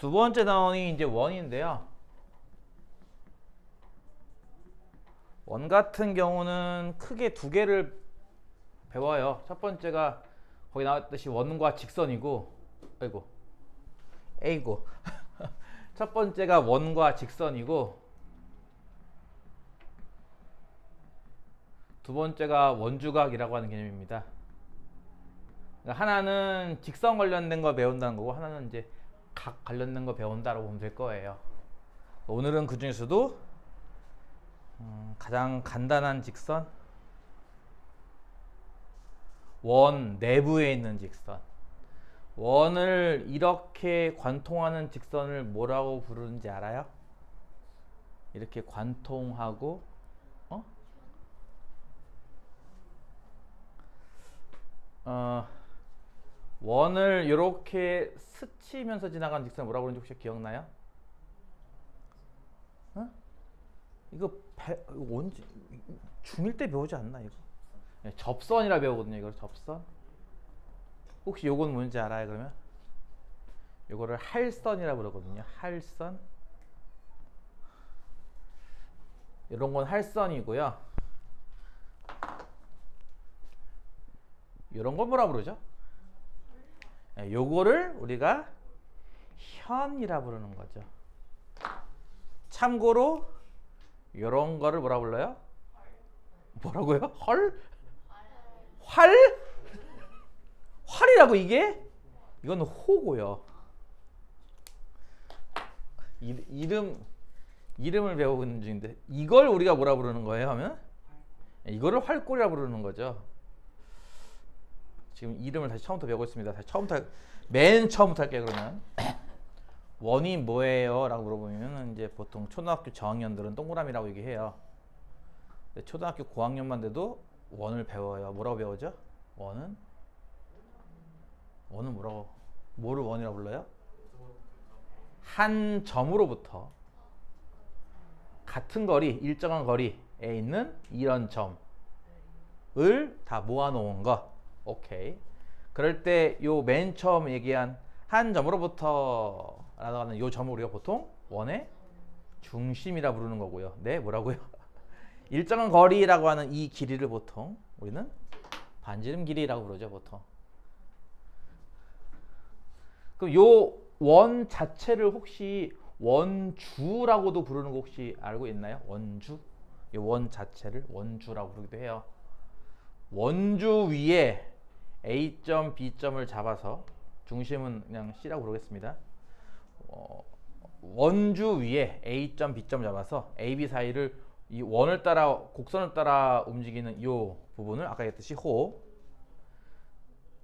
두 번째 단원이 이제 원인데요. 원 같은 경우는 크게 두 개를 배워요. 첫 번째가 거기 나왔듯이 원과 직선이고, 아이고, 첫 번째가 원과 직선이고, 두 번째가 원주각이라고 하는 개념입니다. 그러니까 하나는 직선 관련된 거 배운다는 거고, 하나는 이제 각 관련된 거 배운다라고 보면 될 거예요. 오늘은 그 중에서도 가장 간단한 직선, 원 내부에 있는 직선, 원을 이렇게 관통하는 직선을 뭐라고 부르는지 알아요? 이렇게 관통하고 원을 이렇게 스치면서 지나가는 직선 뭐라고 그러는지 혹시 기억나요? 이거 언제 중1 때 배우지 않나 이거? 네, 접선이라 배우거든요. 이걸 접선. 혹시 요건 뭔지 알아요? 그러면 요거를 할선이라 부르거든요. 할선. 이런 건 할선이고요. 이런 건 뭐라 부르죠? 네, 요거를 우리가 현이라 부르는 거죠. 참고로 이런 거를 뭐라 불러요? 뭐라고요? 헐? 활? 활이라고 이게? 이건 호고요. 이름을 배우고 있는 중인데 이걸 우리가 뭐라 부르는 거예요 하면? 이거를 활골이라 부르는 거죠. 지금 이름을 다시 처음부터 배우고 있습니다. 다시 처음부터 맨 처음부터 할게요. 그러면 원이 뭐예요? 라고 물어보면 이제 보통 초등학교 저학년들은 동그라미라고 얘기해요. 근데 초등학교 고학년만 돼도 원을 배워요. 뭐라고 배우죠? 원은 뭐를 원이라고 불러요? 한 점으로부터 같은 거리, 일정한 거리에 있는 이런 점을 다 모아놓은 거. 오케이. 그럴 때 요 맨 처음 얘기한 한 점으로부터 라고 하는 요 점을 우리가 보통 원의 중심이라 부르는 거고요. 네, 뭐라고요? 일정한 거리라고 하는 이 길이를 보통 우리는 반지름 길이라고 부르죠, 보통. 그럼 요 원 자체를 혹시 원주라고도 부르는 거 혹시 알고 있나요? 원주? 이 원 자체를 원주라고 부르기도 해요. 원주 위에 A점, B점을 잡아서 중심은 그냥 C라고 부르겠습니다. 원주 위에 A점, B점 잡아서 A, B 사이를 이 원을 따라 곡선을 따라 움직이는 이 부분을 아까 했듯이 호,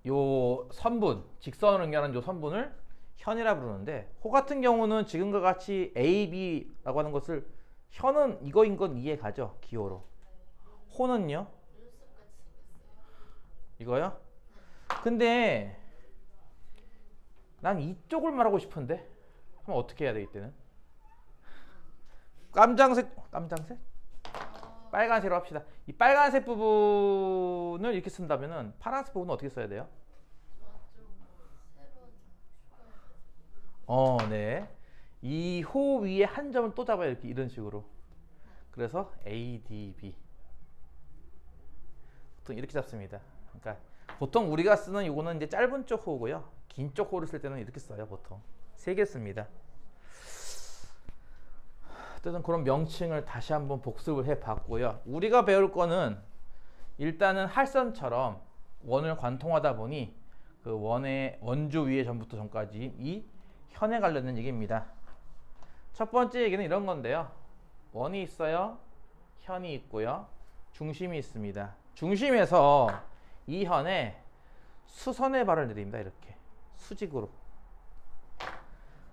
요 선분, 직선을 연결하는 요 선분을 현이라 부르는데 호 같은 경우는 지금과 같이 A, B라고 하는 것을 현은 이거인 건 이해 가죠? 기호로. 호는요? 이거요? 근데 난 이쪽을 말하고 싶은데 그럼 어떻게 해야 돼 이때는? 깜장색? 빨간색으로 합시다. 이 빨간색 부분을 이렇게 쓴다면은 파란색 부분은 어떻게 써야 돼요? 네. 이 호 위에 한 점을 또 잡아요. 이렇게 이런 식으로. 그래서 ADB. 보통 이렇게 잡습니다. 그러니까 보통 우리가 쓰는 이거는 이제 짧은 쪽 호고요. 긴 쪽 호를 쓸 때는 이렇게 써요. 보통 3개 씁니다. 어쨌든 그런 명칭을 다시 한번 복습을 해봤고요. 우리가 배울 거는 일단은 할선처럼 원을 관통하다 보니 그 원의 원주 위에 전부터 전까지 이 현에 관련된 얘기입니다. 첫 번째 얘기는 이런 건데요. 원이 있어요. 현이 있고요. 중심이 있습니다. 중심에서 이 현에 수선의 발을 내립니다. 이렇게 수직으로.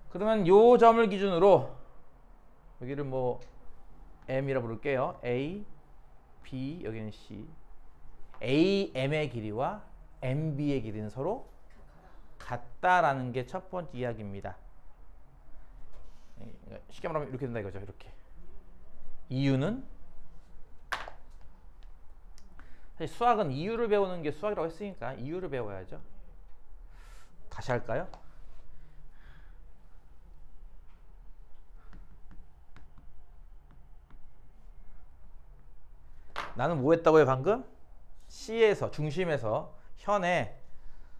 그러면 요 점을 기준으로 여기를 뭐 M이라 부를게요. A, B, 여기는 C. AM의 길이와 MB의 길이는 서로 같다라는 게 첫 번째 이야기입니다. 쉽게 말하면 이렇게 된다 이거죠. 이렇게. 이유는 사실 수학은 이유를 배우는 게 수학이라고 했으니까 이유를 배워야죠. 다시 할까요? 나는 뭐 했다고요 방금? C에서 중심에서 현에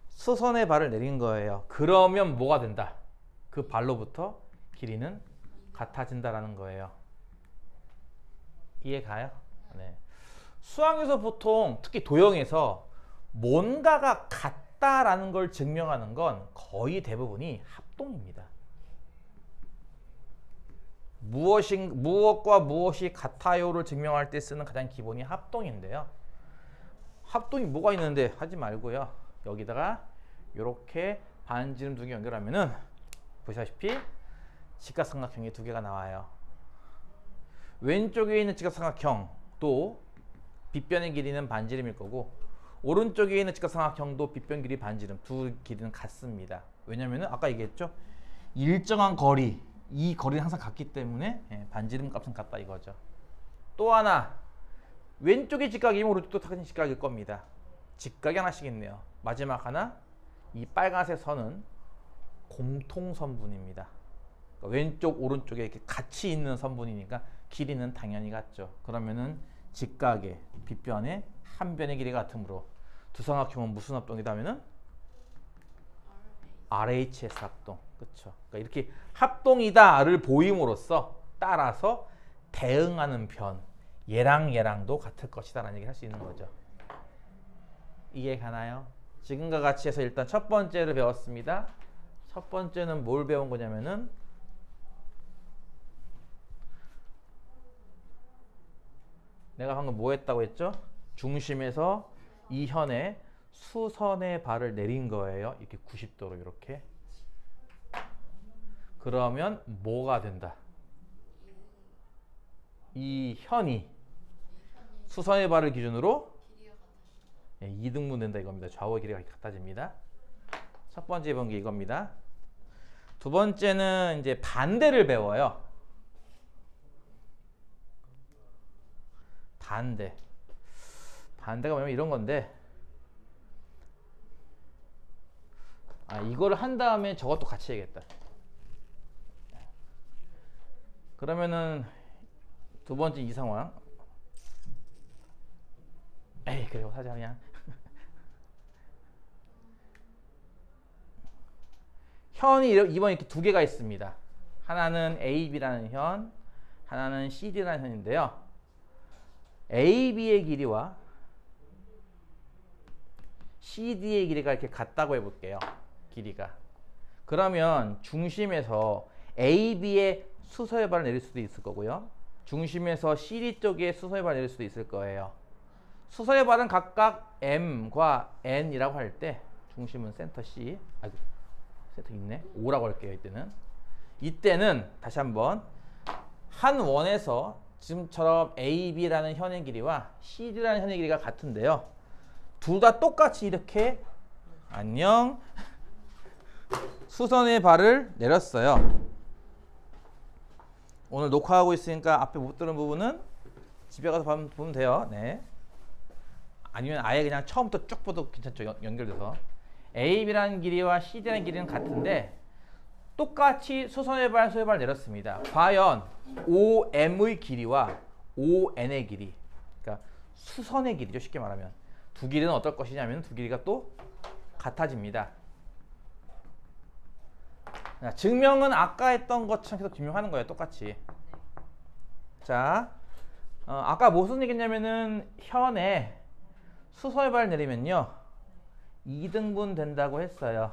수선의 발을 내린 거예요. 그러면 뭐가 된다? 그 발로부터 길이는 같아진다라는 거예요. 이해 가요? 네. 수학에서 보통 특히 도형에서 뭔가가 같다라는 걸 증명하는 건 거의 대부분이 합동입니다. 무엇과 무엇이 같아요를 증명할 때 쓰는 가장 기본이 합동인데요. 합동이 뭐가 있는데 하지 말고요. 여기다가 이렇게 반지름 두 개 연결하면은 보시다시피 직각삼각형이 두 개가 나와요. 왼쪽에 있는 직각삼각형도 빗변의 길이는 반지름일 거고 오른쪽에 있는 직각삼각형도 빗변 길이 반지름 두 길이는 같습니다. 왜냐면은 아까 얘기했죠. 일정한 거리 이 거리는 항상 같기 때문에 반지름 값은 같다 이거죠. 또 하나 왼쪽이 직각이면 오른쪽도 당연히 직각일 겁니다. 직각이 하나씩 있네요. 마지막 하나 이 빨간색 선은 공통선분입니다. 그러니까 왼쪽 오른쪽에 이렇게 같이 있는 선분이니까 길이는 당연히 같죠. 그러면은 직각의 빗변의 한 변의 길이가 같으므로 두 삼각형은 무슨 합동이다 하면은 RHS 합동. 그렇죠. 그러니까 이렇게 합동이다를 보임으로써 따라서 대응하는 변 얘랑 얘랑도 같을 것이다라는 얘기를 할 수 있는 거죠. 이해 가나요? 지금과 같이 해서 일단 첫 번째를 배웠습니다. 첫 번째는 뭘 배운 거냐면은 내가 방금 뭐 했다고 했죠? 중심에서 이 현에 수선의 발을 내린 거예요. 이렇게 90도로 이렇게. 그러면 뭐가 된다? 이 현이 수선의 발을 기준으로 2등분 된다 이겁니다. 좌우의 길이가 같아집니다. 첫 번째 본 게 이겁니다. 두 번째는 이제 반대를 배워요. 반대가 뭐냐면 이런 건데 이거를 한 다음에 저것도 같이 해야겠다. 그러면은 두 번째 이 상황 그리고 하자 그냥 현이 이번에 이렇게 두 개가 있습니다. 하나는 AB라는 현, 하나는 CD라는 현인데요. AB의 길이와 CD의 길이가 이렇게 같다고 해볼게요. 길이가. 그러면 중심에서 AB의 수서의 발을 내릴 수도 있을 거고요. 중심에서 CD 쪽에 수서의 발을 내릴 수도 있을 거예요. 수서의 발은 각각 M과 N이라고 할 때 중심은 센터 C, 센터 있네. O라고 할게요. 이때는 다시 한번 한 원에서 지금처럼 AB라는 현의 길이와 CD라는 현의 길이가 같은데요. 둘 다 똑같이 이렇게 안녕 수선의 발을 내렸어요. 오늘 녹화하고 있으니까 앞에 못 들은 부분은 집에 가서 보면 돼요. 네. 아니면 아예 그냥 처음부터 쭉 봐도 괜찮죠. 연결돼서 AB라는 길이와 CD라는 길이는 같은데 똑같이 수선의 발, 수의 발을 내렸습니다. 과연 OM의 길이와 ON의 길이, 그러니까 수선의 길이죠. 쉽게 말하면 두 길이는 어떨 것이냐면 두 길이가 또 같아집니다. 증명은 아까 했던 것처럼 계속 증명하는 거예요. 똑같이. 자, 아까 무슨 얘기했냐면은 현에 수선의 발을 내리면요 2등분 된다고 했어요.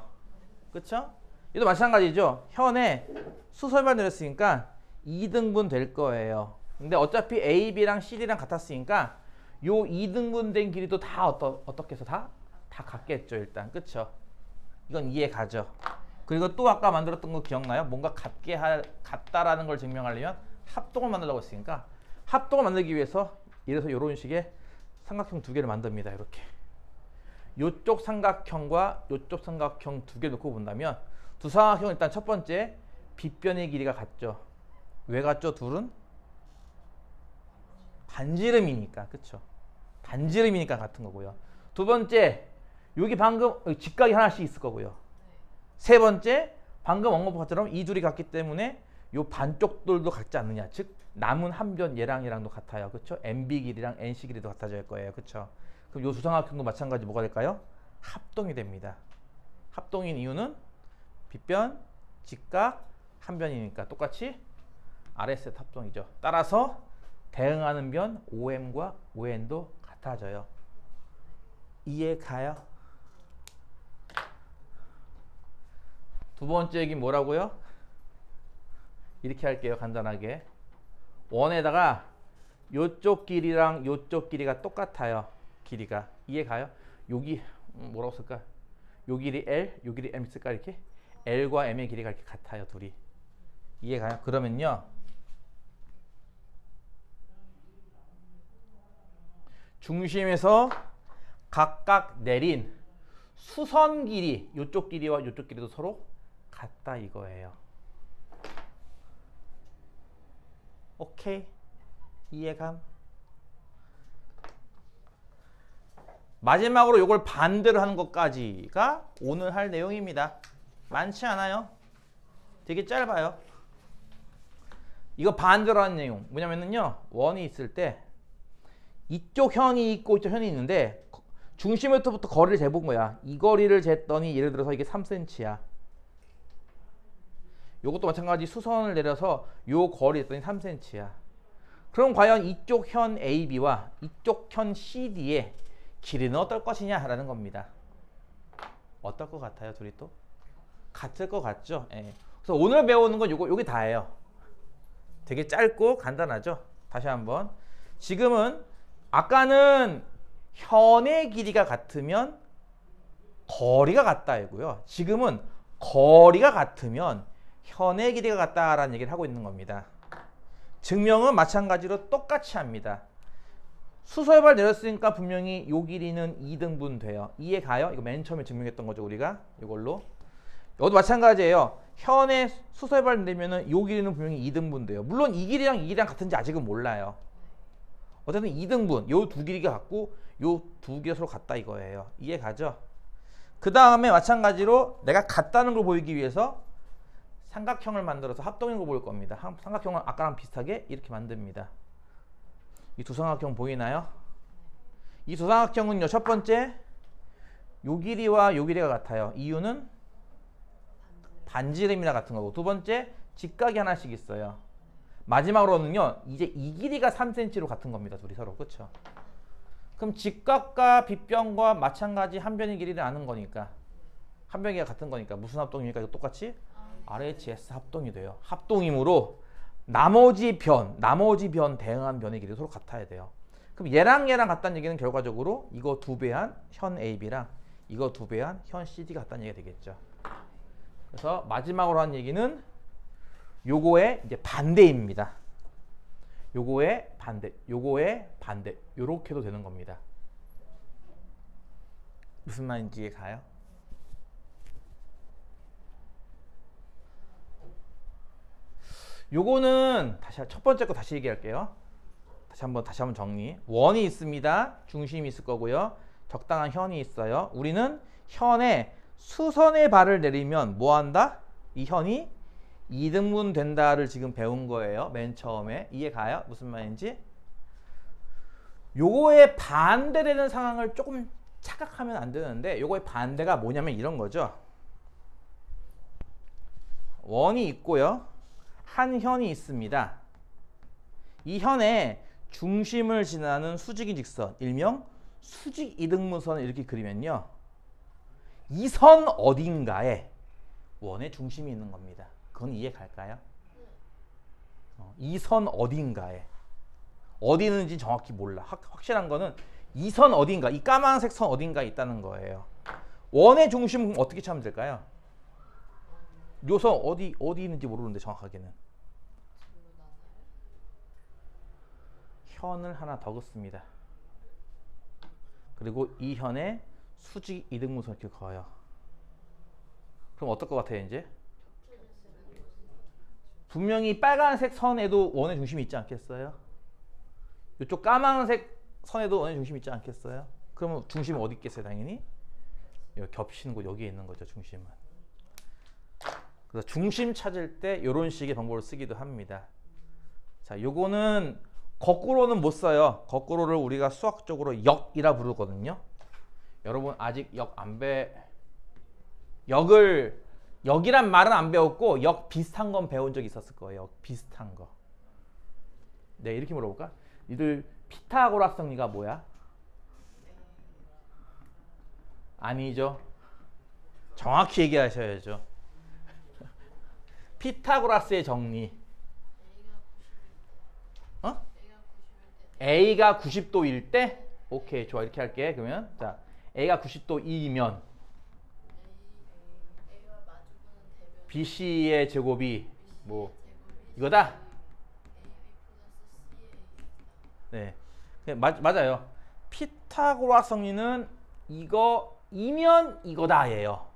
그쵸? 이도 마찬가지죠. 현에 수선의 발을 내렸으니까 2등분 될 거예요. 근데 어차피 AB랑 CD랑 같았으니까 요 2등분 된 길이도 다 어떻게 해서 다 같겠죠. 일단. 그쵸? 이건 이해 가죠. 그리고 또 아까 만들었던 거 기억나요? 뭔가 같다라는 걸 증명하려면 합동을 만들려고 했으니까 합동을 만들기 위해서 예를 들어서 이런 식의 삼각형 두 개를 만듭니다. 이렇게. 요쪽 삼각형과 요쪽 삼각형 두 개 놓고 본다면 두 삼각형은 일단 첫 번째 빗변의 길이가 같죠. 왜 같죠? 둘은? 반지름이니까. 그쵸? 반지름이니까 같은 거고요. 두 번째 여기 방금 직각이 하나씩 있을 거고요. 세 번째 방금 언급한 것처럼 이 둘이 같기 때문에 요 반쪽들도 같지 않느냐. 즉 남은 한 변 얘랑도 같아요. 그렇죠? MB 길이랑 NC 길이도 같아질 거예요. 그렇죠? 그럼 요 두 삼각형도 마찬가지 뭐가 될까요? 합동이 됩니다. 합동인 이유는 빗변, 직각, 한 변이니까 똑같이 RS의 합동이죠. 따라서 대응하는 변 OM과 ON도 같아져요. 이해 가요? 두 번째 얘기 뭐라고요? 이렇게 할게요. 간단하게. 원에다가 요쪽 길이랑 요쪽 길이가 똑같아요. 길이가. 이해 가요? 여기 뭐라고 쓸까? 요 길이 L, 요 길이 M 쓸까 이렇게? L과 M의 길이가 이렇게 같아요. 둘이. 이해 가요? 그러면요. 중심에서 각각 내린 수선 길이, 요쪽 길이와 요쪽 길이도 서로 같다 이거예요. 오케이? 이해감? 마지막으로 이걸 반대로 하는 것까지가 오늘 할 내용입니다. 많지 않아요. 되게 짧아요. 이거 반대로 하는 내용 뭐냐면요. 원이 있을 때 이쪽 현이 있고 이쪽 현이 있는데 중심부터 거리를 재본 거야. 이 거리를 쟀더니 예를 들어서 이게 3cm야. 요것도 마찬가지 수선을 내려서 요 거리 했더니 3cm야. 그럼 과연 이쪽 현 AB와 이쪽 현 CD의 길이는 어떨 것이냐라는 겁니다. 어떨 것 같아요? 둘이 또? 같을 것 같죠? 예. 그래서 오늘 배우는 건 요게 다예요. 되게 짧고 간단하죠? 다시 한번. 지금은 아까는 현의 길이가 같으면 거리가 같다이고요. 지금은 거리가 같으면 현의 길이가 같다라는 얘기를 하고 있는 겁니다. 증명은 마찬가지로 똑같이 합니다. 수소의 내렸으니까 분명히 요 길이는 2등분 돼요. 이해 가요? 이거 맨 처음에 증명했던 거죠, 우리가. 이걸로. 여기도 마찬가지예요. 현의 수소의 내리면은 요 길이는 분명히 2등분 돼요. 물론 이 길이랑 같은지 아직은 몰라요. 어쨌든 2등분, 요 두 길이가 같고 요 두 개가 서로 같다 이거예요. 이해 가죠? 그 다음에 마찬가지로 내가 같다는 걸 보이기 위해서 삼각형을 만들어서 합동인 걸 볼 겁니다. 삼각형을 아까랑 비슷하게 이렇게 만듭니다. 이 두 삼각형 보이나요? 이 두 삼각형은요, 첫 번째 요 길이와 요 길이가 같아요. 이유는 반지름이나 같은 거고, 두 번째 직각이 하나씩 있어요. 마지막으로는요, 이제 이 길이가 3cm로 같은 겁니다. 둘이 서로. 그렇죠? 그럼 직각과 빗변과 마찬가지 한 변의 길이를 아는 거니까, 한 변기가 같은 거니까 무슨 합동입니까? 이거 똑같이 RHS 합동이 돼요. 합동이므로 나머지 변 대응한 변의 길이 서로 같아야 돼요. 그럼 얘랑 같다는 얘기는 결과적으로 이거 2배한 현 AB랑 이거 2배한 현 CD가 같다는 얘기가 되겠죠. 그래서 마지막으로 한 얘기는 요거의 이제 반대입니다. 요거의 반대, 요렇게도 되는 겁니다. 무슨 말인지 이해 가요? 요거는 첫 번째 거 다시 얘기할게요. 다시 한번 정리. 원이 있습니다. 중심이 있을 거고요. 적당한 현이 있어요. 우리는 현에 수선의 발을 내리면 뭐 한다? 이 현이 2등분 된다를 지금 배운 거예요. 맨 처음에. 이해 가요? 무슨 말인지? 요거에 반대되는 상황을 조금 착각하면 안 되는데, 요거의 반대가 뭐냐면 이런 거죠. 원이 있고요. 한 현이 있습니다. 이 현에 중심을 지나는 수직인 직선, 일명 수직 이등분선을 이렇게 그리면요. 이 선 어딘가에 원의 중심이 있는 겁니다. 그건 이해 갈까요? 이 선 어딘가에. 어디 있는지 정확히 몰라. 확실한 거는 이 선 어딘가, 이 까만색 선 어딘가에 있다는 거예요. 원의 중심은 어떻게 찾으면 될까요? 요 선 어디 있는지 모르는데 정확하게는. 현을 하나 더 긋습니다. 그리고 이 현에 수직 이등분선 이렇게 그어요. 그럼 어떨 것 같아요, 이제? 분명히 빨간색 선에도 원의 중심이 있지 않겠어요? 이쪽 까만색 선에도 원의 중심이 있지 않겠어요? 그러면 중심은 어디 있겠어요, 당연히? 여기 겹치는 곳 여기에 있는 거죠, 중심은. 그래서 중심 찾을 때 이런 식의 방법을 쓰기도 합니다. 자, 요거는 거꾸로는 못 써요. 거꾸로를 우리가 수학적으로 역이라 부르거든요. 여러분 아직 역이란 말은 안 배웠고 역 비슷한 건 배운 적 있었을 거예요. 역 비슷한 거. 네, 이렇게 물어볼까? 니들 피타고라스 정리가 뭐야? 아니죠. 정확히 얘기하셔야죠. 피타고라스의 정리. A가 90도일 때? 오케이, 좋아. 이렇게 할게. 그러면 자, A가 90도이면 BC의 제곱이 뭐 이거다? 네, 맞아요. 피타고라스 정리는 이거이면 이거다예요.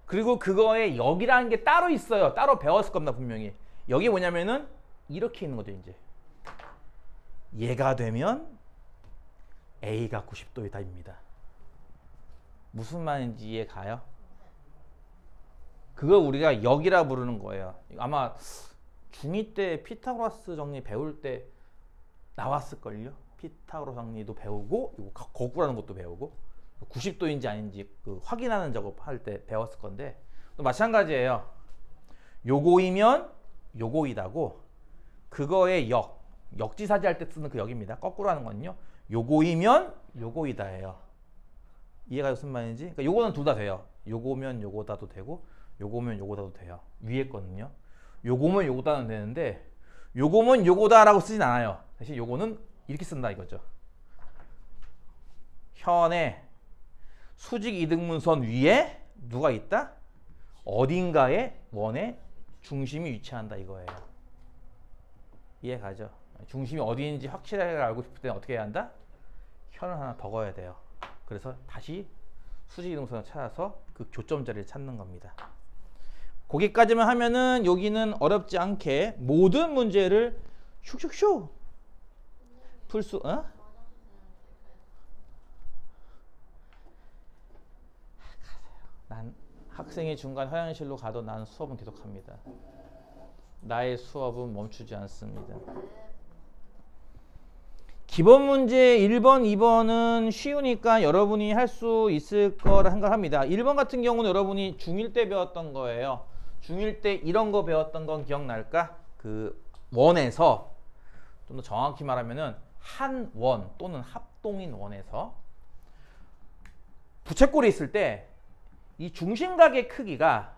그리고 그거에 역이라는 게 따로 있어요. 따로 배웠을 겁니다, 분명히. 여기 뭐냐면은 이렇게 있는 거죠, 이제. 얘가 되면 A가 90도이다입니다. 무슨 말인지 이해 가요? 그거 우리가 역이라 부르는 거예요. 아마 중2 때 피타고라스 정리 배울 때 나왔을걸요? 피타고라스 정리도 배우고 거꾸라는 것도 배우고 90도인지 아닌지 그 확인하는 작업 할 때 배웠을 건데 또 마찬가지예요. 요거이면 요거이다고 그거의 역지사지 할 때 쓰는 그 역입니다. 거꾸로 하는 건요. 요거이면 요거이다예요. 이해가 무슨 말인지? 그러니까 요거는 둘 다 돼요. 요거면 요거다도 되고 요거면 요거다도 돼요. 위에 거는요. 요거면 요거다는 되는데 요거면 요거다라고 쓰진 않아요. 대신 요거는 이렇게 쓴다 이거죠. 현에 수직 이등분선 위에 누가 있다? 어딘가에 원의 중심이 위치한다 이거예요. 이해 가죠? 중심이 어디인지 확실하게 알고 싶을 때는 어떻게 해야 한다? 현을 하나 더 그어야 돼요. 그래서 다시 수직 이등분선을 찾아서 그 교점 자리를 찾는 겁니다. 거기까지만 하면은 여기는 어렵지 않게 모든 문제를 슉슉슉 풀 수, 난 학생이 중간 화장실로 가도 난 수업은 계속합니다. 나의 수업은 멈추지 않습니다. 기본 문제 1번, 2번은 쉬우니까 여러분이 할 수 있을 거라 생각합니다. 1번 같은 경우는 여러분이 중1 때 배웠던 거예요. 중1 때 이런 거 배웠던 건 기억날까? 그 원에서 좀 더 정확히 말하면은 한 원 또는 합동인 원에서 부채꼴이 있을 때 이 중심각의 크기가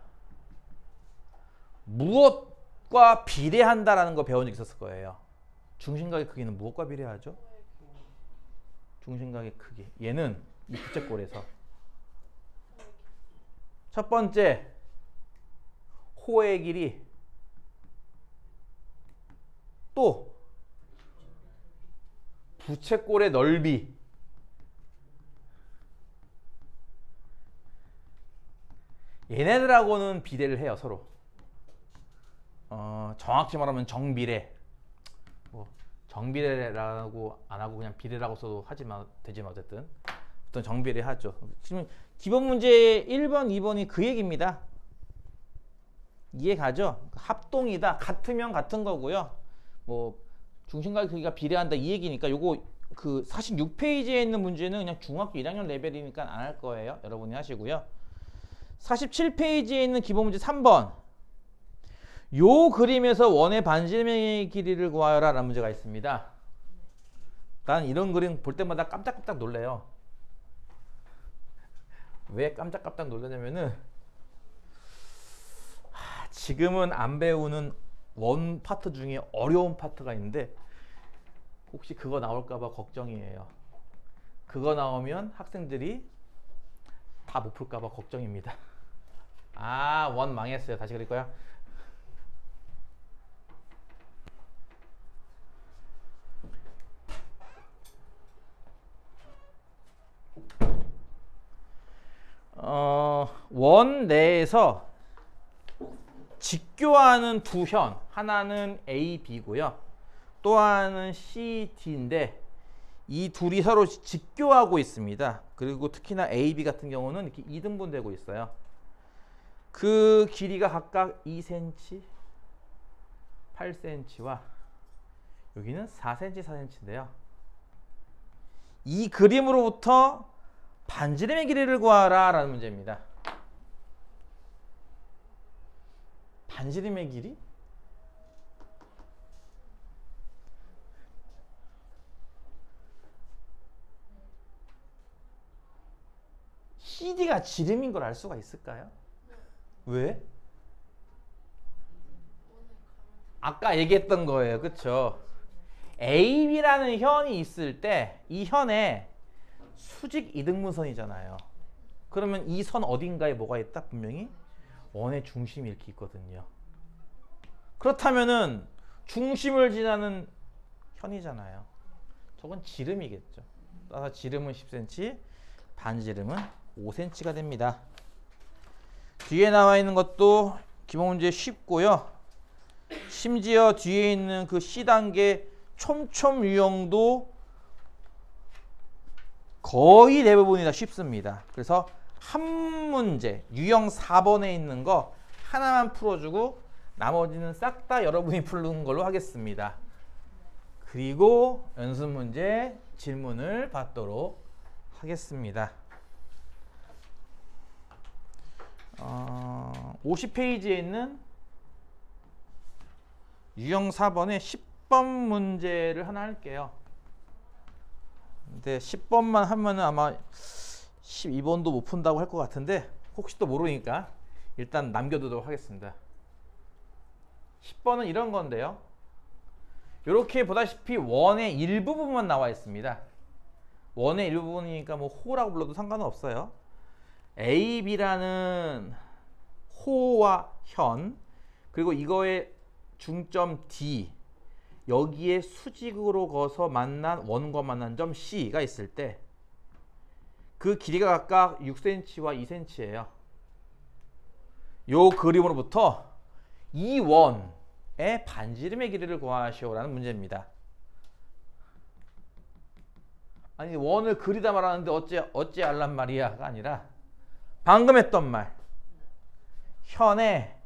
무엇과 비례한다라는 거 배운 적 있었을 거예요. 중심각의 크기는 무엇과 비례하죠? 중심각의 크기. 얘는 이 부채꼴에서 첫 번째 호의 길이 또 부채꼴의 넓이 얘네들하고는 비례를 해요. 서로 정확히 말하면 정비례 정비례라고 안 하고 그냥 비례라고 써도 되지만 어쨌든 어떤 정비례 하죠. 지금 기본 문제 1번, 2번이 그 얘기입니다. 이해 가죠? 합동이다. 같으면 같은 거고요. 뭐 중심각의 크기가 비례한다 이 얘기니까 요거 그 46페이지에 있는 문제는 그냥 중학교 1학년 레벨이니까 안 할 거예요. 여러분이 하시고요. 47페이지에 있는 기본 문제 3번. 요 그림에서 원의 반지름의 길이를 구하여라 라는 문제가 있습니다. 난 이런 그림 볼 때마다 깜짝깜짝 놀래요. 왜 깜짝깜짝 놀라냐면은 지금은 안 배우는 원 파트 중에 어려운 파트가 있는데 혹시 그거 나올까봐 걱정이에요. 그거 나오면 학생들이 다 못 풀까봐 걱정입니다. 원 망했어요. 다시 그릴 거야. 원 내에서 직교하는 두 현, 하나는 A, B고요. 또 하나는 C, D인데 이 둘이 서로 직교하고 있습니다. 그리고 특히나 A, B 같은 경우는 이렇게 이등분되고 있어요. 그 길이가 각각 2cm, 8cm와 여기는 4cm, 4cm인데요. 이 그림으로부터 반지름의 길이를 구하라 라는 문제입니다. 반지름의 길이? CD가 지름인 걸 알 수가 있을까요? 왜? 아까 얘기했던 거예요. 그쵸? AB라는 현이 있을 때 이 현에 수직 이등분선이잖아요. 그러면 이 선 어딘가에 뭐가 있다? 분명히 원의 중심이 이렇게 있거든요. 그렇다면은 중심을 지나는 현이잖아요. 저건 지름이겠죠. 따라서 지름은 10cm, 반지름은 5cm가 됩니다. 뒤에 나와 있는 것도 기본 문제 쉽고요. 심지어 뒤에 있는 그 C단계 촘촘 유형도 거의 대부분이 다 쉽습니다. 그래서 한 문제, 유형 4번에 있는 거 하나만 풀어주고 나머지는 싹 다 여러분이 푸는 걸로 하겠습니다. 그리고 연습 문제 질문을 받도록 하겠습니다. 50페이지에 있는 유형 4번의 10번 문제를 하나 할게요. 근데 10번만 하면은 아마 12번도 못 푼다고 할 것 같은데 혹시 또 모르니까 일단 남겨두도록 하겠습니다. 10번은 이런 건데요. 이렇게 보다시피 원의 일부분만 나와 있습니다. 원의 일부분이니까 뭐 호라고 불러도 상관은 없어요. A, B라는 호와 현, 그리고 이거의 중점 D, 여기에 수직으로 거서 만난 원과 만난 점 C가 있을 때 그 길이가 각각 6cm와 2cm예요. 요 그림으로부터 이 원의 반지름의 길이를 구하시오라는 문제입니다. 아니 원을 그리다 말하는데 어째 알란 말이야가 아니라 방금 했던 말, 현의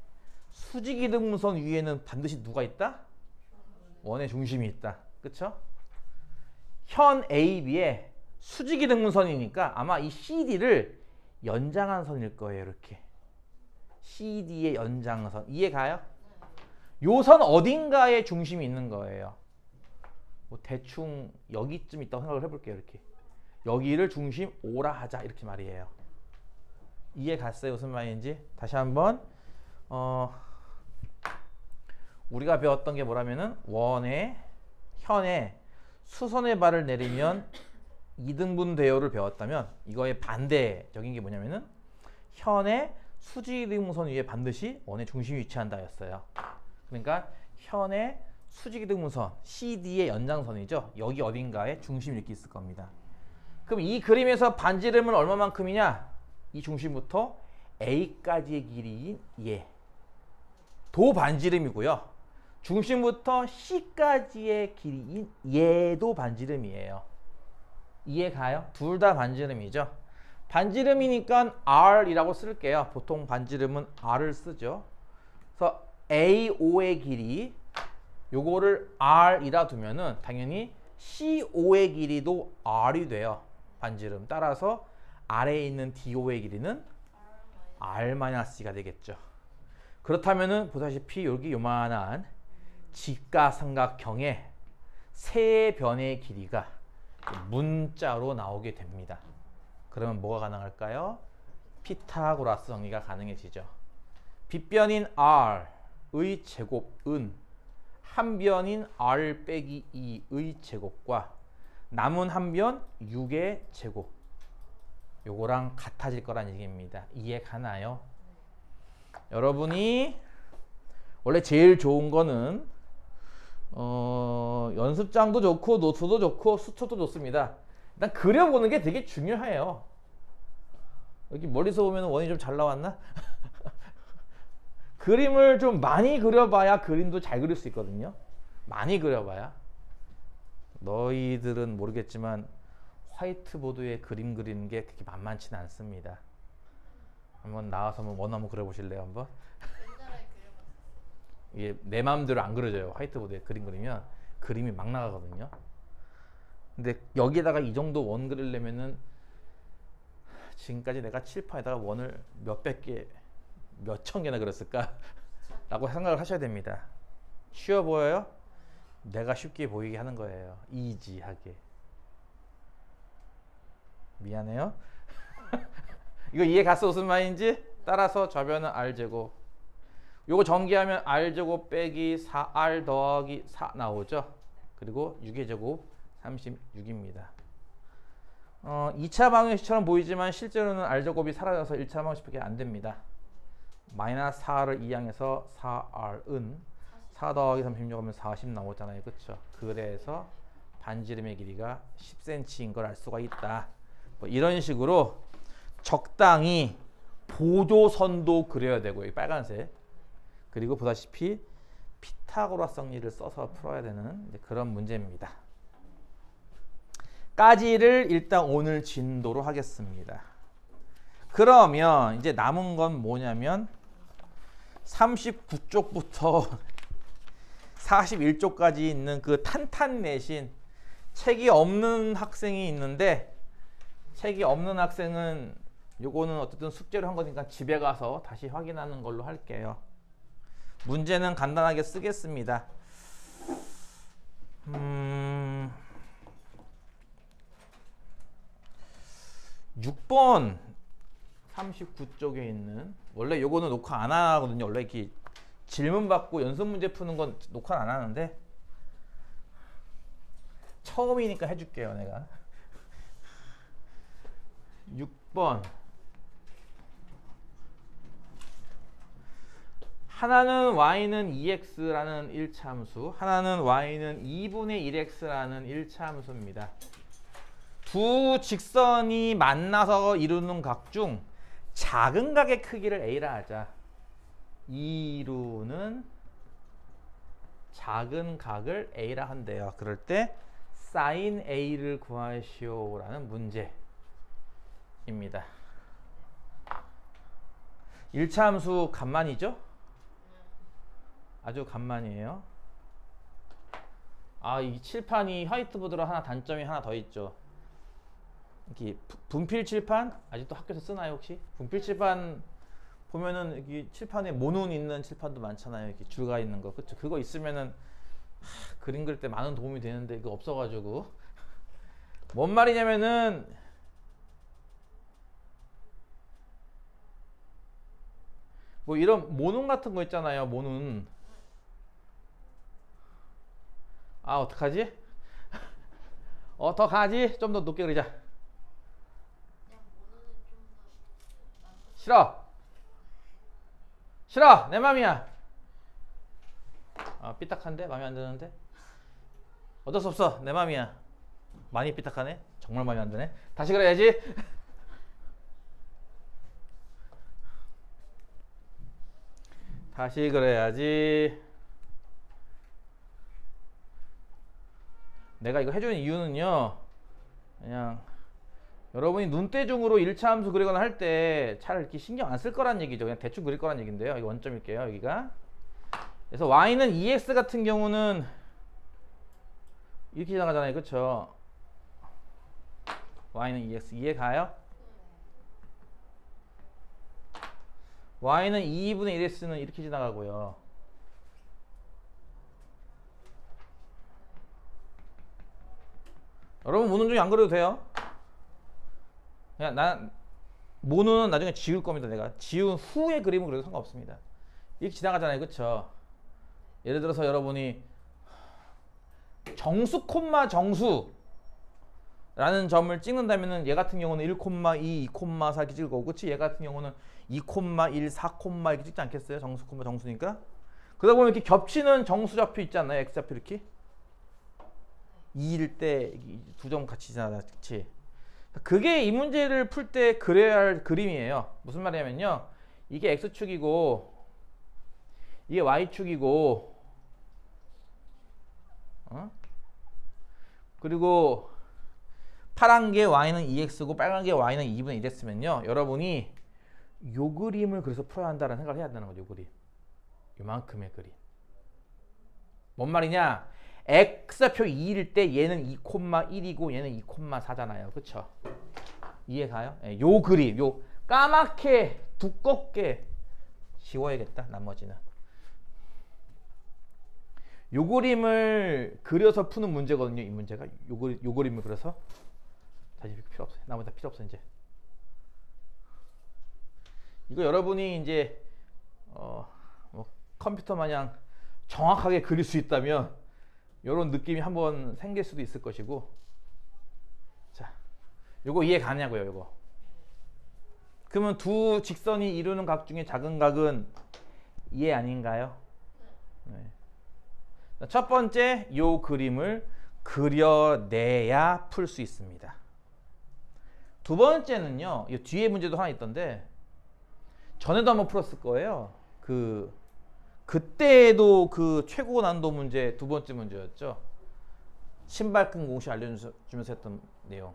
수직이등분선 위에는 반드시 누가 있다? 원의 중심이 있다. 그쵸? 현 AB에 수직이등분선이니까 아마 이 CD를 연장한 선일 거예요. 이렇게 CD의 연장선 이해 가요? 요 선 어딘가에 중심이 있는 거예요. 뭐 대충 여기쯤 있다고 생각을 해볼게요. 이렇게 여기를 중심 O라 하자 이렇게 말이에요. 이해 갔어요? 무슨 말인지? 다시 한번 우리가 배웠던 게 뭐라면은 원의 현에 수선의 발을 내리면 2등분 대요를 배웠다면 이거의 반대적인 게 뭐냐면은 현의 수직이등분선 위에 반드시 원의 중심이 위치한다 였어요. 그러니까 현의 수직이등분선 CD의 연장선이죠. 여기 어딘가에 중심이 이렇게 있을 겁니다. 그럼 이 그림에서 반지름은 얼마만큼이냐? 이 중심부터 A까지의 길이인 얘 도 반지름이고요. 중심부터 C까지의 길이인 얘도 반지름이에요. 이해 가요? 둘 다 반지름이죠. 반지름이니까 R이라고 쓸게요. 보통 반지름은 R을 쓰죠. 그래서 AO의 길이 요거를 R이라 두면은 당연히 CO의 길이도 R이 돼요. 반지름. 따라서 아래에 있는 DO의 길이는 R-C가 되겠죠. 그렇다면은 보다시피 여기 요만한 직가삼각형의 세 변의 길이가 문자로 나오게 됩니다. 그러면 뭐가 가능할까요? 피타고라스 정리가 가능해지죠. 빗변인 R의 제곱은 한 변인 R 빼기 2의 제곱과 남은 한 변 6의 제곱 요거랑 같아질 거란 얘기입니다. 이해 가나요? 여러분이 원래 제일 좋은 거는 연습장도 좋고 노트도 좋고 수초도 좋습니다. 일단 그려보는 게 되게 중요해요. 여기 멀리서 보면 원이 좀 잘 나왔나? 그림을 좀 많이 그려봐야 그림도 잘 그릴 수 있거든요. 많이 그려봐야. 너희들은 모르겠지만 화이트보드에 그림 그리는 게 그렇게 만만치는 않습니다. 한번 나와서 원 한번 그려보실래요? 한번? 옛날에 그려봤어. 이게 내 마음대로 안 그려져요. 화이트보드에 그림 그리면 그림이 막 나가거든요. 근데 여기에다가 이 정도 원 그리려면은 지금까지 내가 칠판에다가 원을 몇백 개, 몇천 개나 그렸을까? 라고 생각을 하셔야 됩니다. 쉬워 보여요? 내가 쉽게 보이게 하는 거예요. 이지하게. 미안해요. 이거 이해 갔어? 무슨 말인지? 따라서 좌변은 R제곱. 요거 전개하면 R제곱 빼기 4R 더하기 4 나오죠? 그리고 6의 제곱 36입니다. 2차 방정식처럼 보이지만 실제로는 R제곱이 사라져서 1차 방정식밖에 안 됩니다. 마이너스 4를 이항해서 4R은 4 더하기 36 하면 40 나오잖아요. 그쵸? 그래서 반지름의 길이가 10cm인 걸 알 수가 있다. 뭐 이런 식으로 적당히 보조선도 그려야 되고요. 빨간색. 그리고 보다시피 피타고라스 정리를 써서 풀어야 되는 그런 문제입니다. 까지를 일단 오늘 진도로 하겠습니다. 그러면 이제 남은 건 뭐냐면 39쪽부터 41쪽까지 있는 그 탄탄 내신 책이 없는 학생이 있는데, 책이 없는 학생은 요거는 어쨌든 숙제로 한 거니까 집에 가서 다시 확인하는 걸로 할게요. 문제는 간단하게 쓰겠습니다. 6번 39쪽에 있는, 원래 요거는 녹화 안 하거든요. 원래 이렇게 질문 받고 연습 문제 푸는 건 녹화 안 하는데 처음이니까 해줄게요. 내가 6번 하나는 y는 2x라는 1차함수, 하나는 y는 2분의 1x라는 1차함수입니다. 두 직선이 만나서 이루는 각 중 작은 각의 크기를 a라 하자. 이루는 작은 각을 a라 한대요. 그럴 때 sin a를 구하시오라는 문제입니다. 1차 함수 간만이죠? 아주 간만이에요. 이 칠판이 화이트보드로 하나 단점이 하나 더 있죠. 이렇게 분필 칠판 아직도 학교에서 쓰나요 혹시? 분필 칠판 보면은 여기 칠판에 모눈 있는 칠판도 많잖아요. 이렇게 줄가 있는 거, 그쵸? 그거 있으면은 그림 그릴 때 많은 도움이 되는데 이거 없어가지고 뭔 말이냐면은 뭐 이런 모눈 같은 거 있잖아요. 모눈. 어떡하지? 더 가지? 좀 더 높게 그리자. 싫어. 싫어. 내 맘이야. 삐딱한데? 맘에 안 드는데? 어쩔 수 없어. 내 맘이야. 많이 삐딱하네. 정말 맘에 안 드네. 다시 그래야지. 다시 그래야지. 내가 이거 해주는 이유는요, 그냥 여러분이 눈대중으로 1차 함수 그리거나 할 때 잘 이렇게 신경 안 쓸 거란 얘기죠. 그냥 대충 그릴 거란 얘기인데요. 여기 원점일게요. 여기가. 그래서 y는 2x 같은 경우는 이렇게 지나가잖아요. 그쵸? y는 2x. 이해 가요? y는 2분의 1x는 이렇게 지나가고요. 여러분 모눈 중에 안 그려도 돼요. 그냥 모눈은 나중에 지울 겁니다. 내가 지운 후에 그림을 그려도 상관없습니다. 이렇게 지나가잖아요. 그쵸? 예를 들어서 여러분이 정수 콤마 정수 라는 점을 찍는다면은 얘 같은 경우는 1, 2, 2, 4 이렇게 찍을 거고, 그치? 얘 같은 경우는 2, 1, 4, 이렇게 찍지 않겠어요? 정수 콤마 정수니까. 그러다 보면 이렇게 겹치는 정수좌표 있지 않나요? x좌표 이렇게 2일 때 두 점 같이 지나가, 그치? 그게 이 문제를 풀 때 그려야 할 그림이에요. 무슨 말이냐면요, 이게 x축이고 이게 y축이고, 그리고 파란 게 y는 2x고 빨간 게 y는 2분의 1x면요, 여러분이 요 그림을 그래서 풀어야 한다는 생각을 해야 되는 거죠. 요 그림. 요만큼의 그림. 뭔 말이냐? x좌표 2일 때 얘는 2,1이고 얘는 2,4잖아요. 그쵸? 이해가요? 예, 요 그림, 요 까맣게 두껍게 지워야겠다. 나머지는. 요 그림을 그려서 푸는 문제거든요. 이 문제가. 요 그림을 그려서. 다시 필요 없어요. 나머지 다 필요 없어 이제. 이거 여러분이 이제 뭐 컴퓨터 마냥 정확하게 그릴 수 있다면 이런 느낌이 한번 생길 수도 있을 것이고. 자, 요거 이해 가냐고요, 요거. 그러면 두 직선이 이루는 각 중에 작은 각은 이해 아닌가요? 네. 첫 번째, 요 그림을 그려내야 풀 수 있습니다. 두 번째는요, 이 뒤에 문제도 하나 있던데 전에도 한번 풀었을 거예요. 그때도 그 최고 난도 문제 두 번째 문제였죠. 신발끈 공식 알려주면서 했던 내용.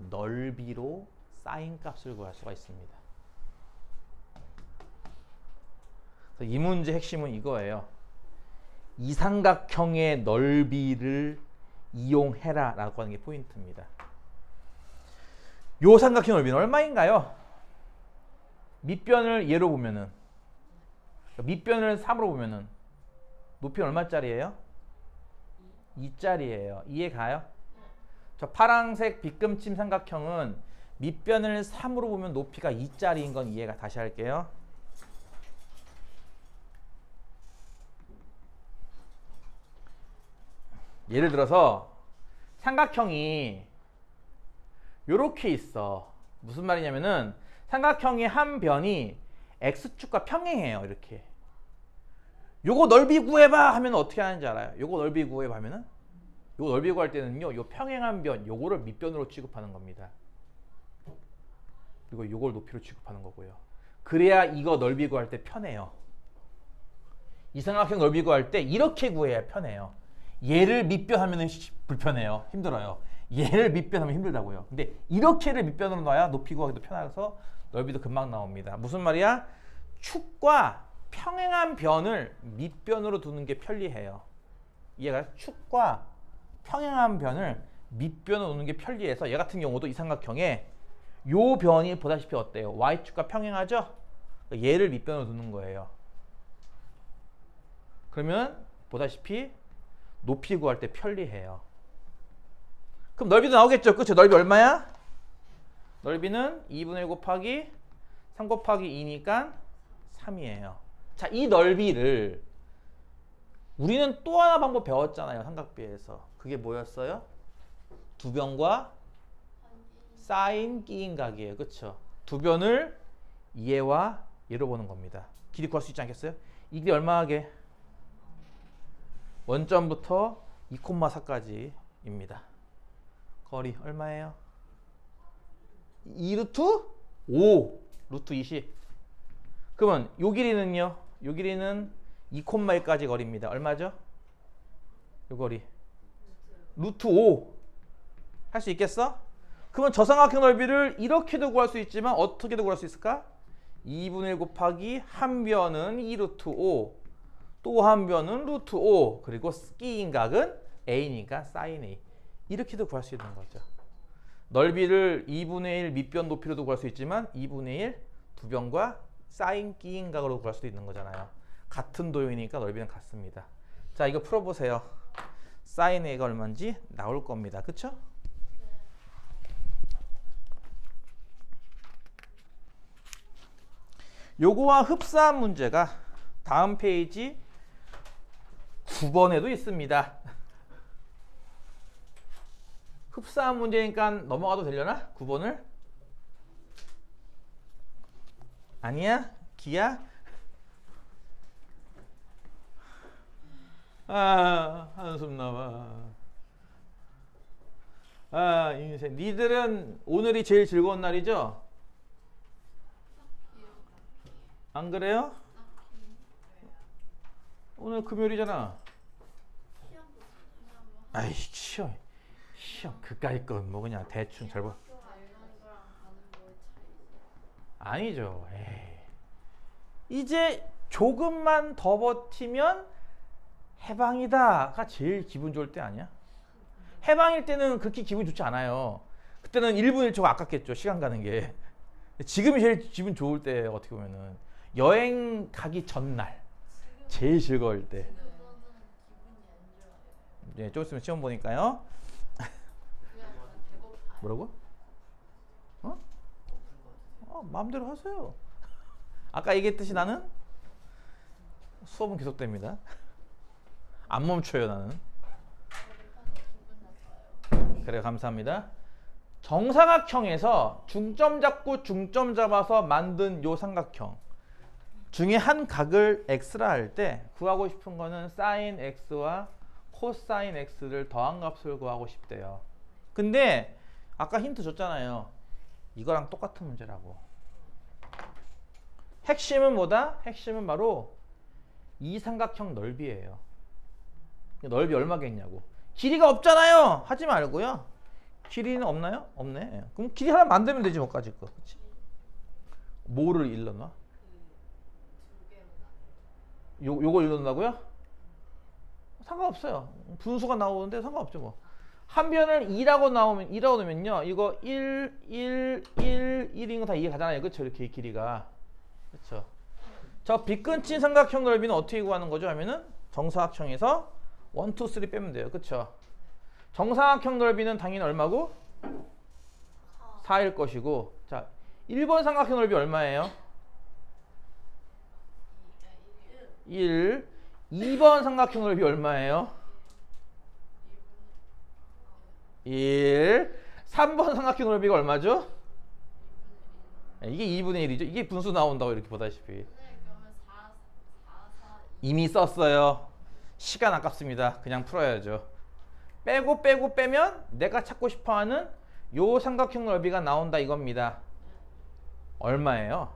넓이로 사인 값을 구할 수가 있습니다. 이 문제 핵심은 이거예요. 이삼각형의 넓이를 이용해라 라고 하는 게 포인트입니다. 요 삼각형 넓이는 얼마인가요? 밑변을 얘로 보면은, 밑변을 3으로 보면은 높이는 얼마짜리예요? 2짜리예요. 이해가요? 저 파란색 빗금침 삼각형은 밑변을 3으로 보면 높이가 2짜리인 건 이해가. 다시 할게요. 예를 들어서 삼각형이 요렇게 있어. 무슨 말이냐면은 삼각형의 한 변이 x축과 평행해요. 이렇게. 요거 넓이 구해봐 하면 어떻게 하는지 알아요? 요거 넓이 구해봐 하면은, 요거 넓이 구할 때는요, 요 평행한 변, 요거를 밑변으로 취급하는 겁니다. 그리고 요걸 높이로 취급하는 거고요. 그래야 이거 넓이 구할 때 편해요. 이 삼각형 넓이 구할 때 이렇게 구해야 편해요. 얘를 밑변하면 불편해요. 힘들어요. 얘를 밑변하면 힘들다고요. 근데 이렇게를 밑변으로 놔야 높이 구하기도 편해서 넓이도 금방 나옵니다. 무슨 말이야? 축과 평행한 변을 밑변으로 두는 게 편리해요. 얘가 축과 평행한 변을 밑변으로 두는 게 편리해서 얘 같은 경우도 이 삼각형에 요 변이 보다시피 어때요? y축과 평행하죠? 얘를 밑변으로 두는 거예요. 그러면 보다시피 높이 구할 때 편리해요. 그럼 넓이도 나오겠죠? 그쵸? 넓이 얼마야? 넓이는 2분의 1 곱하기 3 곱하기 2니까 3이에요. 자, 이 넓이를 우리는 또 하나 방법 배웠잖아요. 삼각비에서. 그게 뭐였어요? 두 변과 사인 끼인 각이에요. 그쵸? 두 변을 얘와 얘로 보는 겁니다. 길이 구할 수 있지 않겠어요? 이 길이 얼마하게? 원점부터 2,4까지입니다. 거리 얼마예요? 2루트 5 루트 20. 그러면 요 길이는요? 요 길이는 2,1까지 거리입니다. 얼마죠? 요 거리 루트 5. 할 수 있겠어? 그러면 저 삼각형 넓이를 이렇게도 구할 수 있지만 어떻게도 구할 수 있을까? 2분의 1 곱하기 한 변은 2루트 5, 또 한 변은 루트 5, 그리고 끼인 각은 a니까 사인 a. 이렇게도 구할 수 있는 거죠. 넓이를 2분의 1 밑변 높이로도 구할 수 있지만 2분의 1 두 변과 사인 끼인 각으로 구할 수도 있는 거잖아요. 같은 도형이니까 넓이는 같습니다. 자, 이거 풀어보세요. 사인 a가 얼마인지 나올 겁니다. 그쵸? 요거와 흡사한 문제가 다음 페이지 9번에도 있습니다. 흡사한 문제니까 넘어가도 되려나? 9번을? 아니야? 기야? 아, 한숨 나와. 아, 인생. 니들은 오늘이 제일 즐거운 날이죠? 안 그래요? 오늘 금요일이잖아. 아이, 시험 그까이 건 뭐 그냥 대충 잘 봐. 아니죠. 에이. 이제 조금만 더 버티면 해방이다가 제일 기분 좋을 때 아니야? 해방일 때는 그렇게 기분 좋지 않아요. 그때는 1분 1초가 아깝겠죠. 시간 가는 게. 지금이 제일 기분 좋을 때 어떻게 보면은 여행 가기 전날 제일 즐거울 때. 네, 좀 있으면 시험 보니까요. 뭐라고? 마음대로 하세요. 아까 얘기했듯이 나는 수업은 계속됩니다. 안 멈춰요 나는. 그래 감사합니다. 정사각형에서 중점 잡고 중점 잡아서 만든 요 삼각형 중에 한 각을 x라 할 때 구하고 싶은 거는 sin x와 코사인 x를 더한 값을 구하고 싶대요. 근데 아까 힌트 줬잖아요. 이거랑 똑같은 문제라고. 핵심은 뭐다? 핵심은 바로 이 삼각형 넓이에요. 넓이 얼마겠냐고. 길이가 없잖아요. 하지 말고요. 길이는 없나요? 없네. 그럼 길이 하나 만들면 되지 뭐 가질 거. 그치? 뭐를 일러놔? 요걸 일러놓는다고요? 상관없어요. 분수가 나오는데 상관없죠 뭐. 한 변을 2라고 넣으면요. 이거 1, 1, 1, 1인 거 다 이해 가잖아요. 그렇죠? 이렇게 길이가. 그렇죠? 저 빗근친 삼각형 넓이는 어떻게 구하는 거죠? 하면은 정사각형에서 1, 2, 3 빼면 돼요. 그렇죠? 정사각형 넓이는 당연히 얼마고? 4일 것이고. 자, 1번 삼각형 넓이 얼마예요? 1. 2번 삼각형 넓이 얼마예요? 1. 3번 삼각형 넓이가 얼마죠? 이게 2분의 1이죠. 이게 분수 나온다고 이렇게 보다시피. 이미 썼어요. 시간 아깝습니다. 그냥 풀어야죠. 빼고 빼면 내가 찾고 싶어하는 요 삼각형 넓이가 나온다 이겁니다. 얼마예요?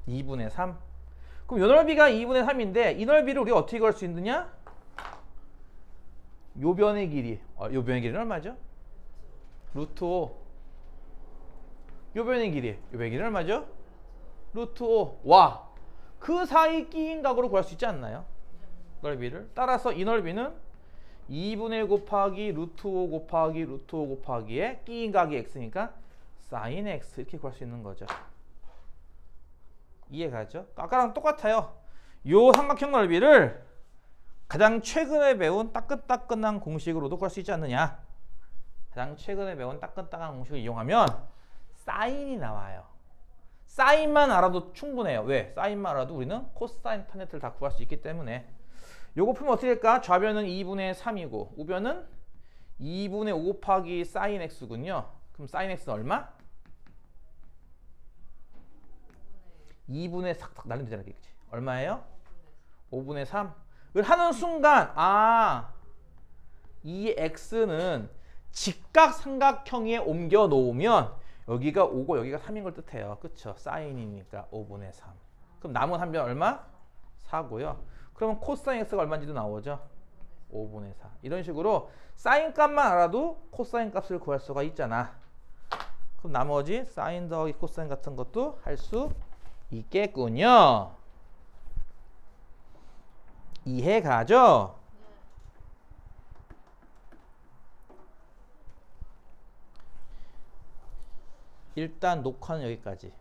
2분의 3. 그럼 요 넓이가 2분의 3인데 이 넓이를 우리가 어떻게 구할 수 있느냐? 요 변의 길이. 요 변의 길이는 얼마죠? 루트 5. 요 변의 길이. 요 변의 길이는 얼마죠? 루트 5. 와. 그 사이 끼인 각으로 구할 수 있지 않나요? 넓이를. 따라서 이 넓이는 2분의 1 곱하기 루트 5 곱하기 루트 5 곱하기에 끼인 각이 x니까 sin x 이렇게 구할 수 있는 거죠. 이해가죠? 아까랑 똑같아요. 요 삼각형 넓이를 가장 최근에 배운 따끈따끈한 공식으로도 구할 수 있지 않느냐. 가장 최근에 배운 따끈따끈한 공식을 이용하면 사인이 나와요. 사인만 알아도 충분해요. 왜? 사인만 알아도 우리는 코사인 탄젠트를 다 구할 수 있기 때문에. 요거 풀면 어떻게 될까? 좌변은 2분의 3이고 우변은 2분의 5 곱하기 sin x군요. 그럼 sin x는 얼마? 2분의 싹싹 날리면 되잖아. 그치? 얼마예요? 5분의 3. 을 하는 순간 이 x는 직각 삼각형에 옮겨 놓으면 여기가 5고 여기가 3인 걸 뜻해요. 그쵸? 사인이니까 5분의 3. 그럼 남은 한 변 얼마? 4고요. 그러면 코사인 x가 얼마인지도 나오죠? 5분의 4. 이런 식으로 사인 값만 알아도 코사인 값을 구할 수가 있잖아. 그럼 나머지 사인 더하기 코사인 같은 것도 할 수 있겠군요. 이해 가죠? 일단 녹화는 여기까지.